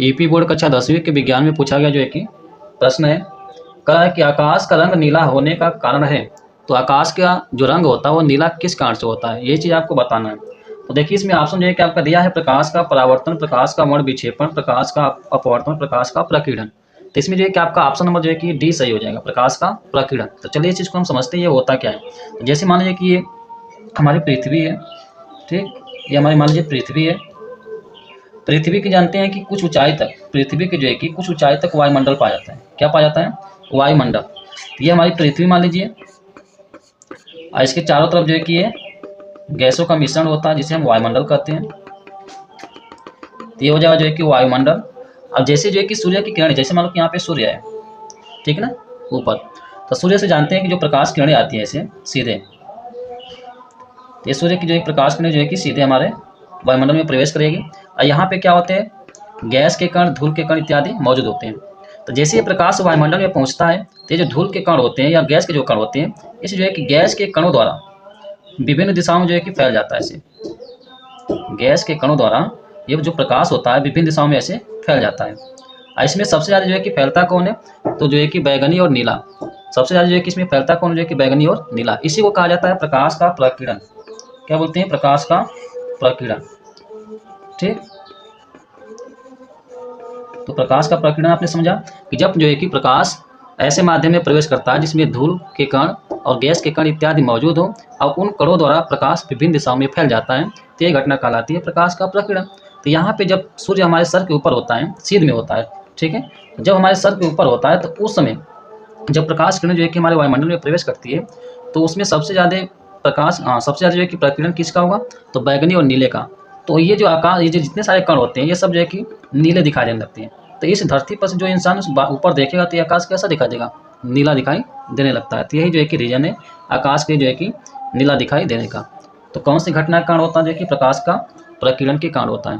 UP board कक्षा 10वीं के विज्ञान में पूछा गया जो है कि प्रश्न है, कहा है कि आकाश का रंग नीला होने का कारण है। तो आकाश का जो रंग होता है वो नीला किस कारण से होता है, ये चीज़ आपको बताना है। तो देखिए इसमें ऑप्शन जो है कि आपका दिया है प्रकाश का परावर्तन, प्रकाश का वर्ण विक्षेपण, प्रकाश का अपवर्तन, प्रकाश का प्रकीर्णन। तो इसमें जो है कि आपका ऑप्शन नंबर जो है कि डी सही हो जाएगा, प्रकाश का प्रकीर्णन। तो चलिए इस चीज़ को हम समझते हैं ये होता क्या है। तो जैसे मान लीजिए कि ये हमारी पृथ्वी है, ठीक, ये हमारी मान लीजिए पृथ्वी है। पृथ्वी की जानते हैं कि कुछ ऊंचाई तक, पृथ्वी के जो है कि कुछ ऊंचाई तक वायुमंडल पाया जाता है। क्या पाया जाता है? वायुमंडल। तो ये हमारी पृथ्वी मान लीजिए, और इसके चारों तरफ जो है कि ये गैसों का मिश्रण होता है जिसे हम वायुमंडल कहते हैं। तो ये हो जाएगा जो है कि वायुमंडल। अब जैसे जो है कि सूर्य की किरणें, जैसे मान लो कि यहाँ पे सूर्य है, ठीक है ना, ऊपर, तो सूर्य से जानते हैं कि जो प्रकाश किरणें आती है ऐसे सीधे, ये सूर्य की जो है प्रकाश किरणें जो है कि सीधे हमारे वायुमंडल में प्रवेश करेगी। और यहाँ पे क्या होते हैं? गैस के कण, धूल के कण इत्यादि मौजूद होते हैं। तो जैसे ये प्रकाश वायुमंडल में पहुँचता है तो ये जो धूल के कण होते हैं या गैस के जो कण होते हैं, इस जो है कि गैस के कणों द्वारा विभिन्न दिशाओं में जो है कि फैल जाता है। ऐसे गैस के कणों द्वारा ये जो प्रकाश होता है विभिन्न दिशाओं में ऐसे फैल जाता है। और इसमें सबसे ज़्यादा जो है कि फैलता कौन है? तो जो है कि बैगनी और नीला। सबसे ज़्यादा जो है कि इसमें फैलता कौन, जो है कि बैगनी और नीला। इसी को कहा जाता है प्रकाश का प्रकीर्णन। क्या बोलते हैं? प्रकाश का प्रकीर्णन। ठीक, तो प्रकाश का प्रकीर्णन आपने समझा कि जब जो है कि प्रकाश ऐसे माध्यम में प्रवेश करता है जिसमें धूल के कण और गैस के कण इत्यादि मौजूद हो और उन कणों द्वारा प्रकाश विभिन्न दिशाओं में फैल जाता है, तो ये घटना कहलाती है प्रकाश का प्रकीर्णन। तो यहाँ पे जब सूर्य हमारे सर के ऊपर होता है, सीध में होता है, ठीक है, जब हमारे सर के ऊपर होता है तो उस समय जब प्रकाश किरण जो है कि हमारे वायुमंडल में प्रवेश करती है तो उसमें सबसे ज़्यादा प्रकाश, सबसे ज़्यादा जो है कि प्रकीर्णन किसका होगा? तो बैगनी और नीले का। तो ये जो आकाश, ये जो जितने सारे कण होते हैं ये सब जो है कि नीले दिखाई देने लगते हैं। तो इस धरती पर से जो इंसान ऊपर देखेगा तो ये आकाश कैसा दिखाई देगा? नीला दिखाई देने लगता है। तो यही जो है कि रीजन है आकाश के जो है कि नीला दिखाई देने का। तो कौन सी घटना का कारण होता है? जो कि प्रकाश का प्रकीर्णन के कारण होता है।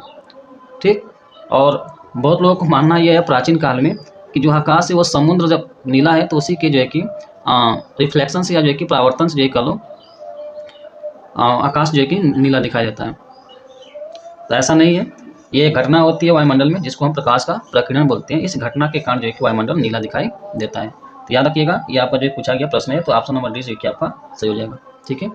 ठीक, और बहुत लोगों को मानना यह है प्राचीन काल में कि जो आकाश है वो समुद्र जब नीला है तो उसी के जो है कि रिफ्लेक्शन से या जो है कि परावर्तन से जो है कह लो आकाश जो है कि नीला दिखाई देता है। तो ऐसा नहीं है, ये घटना होती है वायुमंडल में जिसको हम प्रकाश का प्रकीर्णन बोलते हैं। इस घटना के कारण जो है कि वायुमंडल नीला दिखाई देता है। तो याद रखिएगा, ये आपका जो पूछा गया प्रश्न है, तो ऑप्शन नंबर डी जो कि आपका सही हो जाएगा। ठीक है।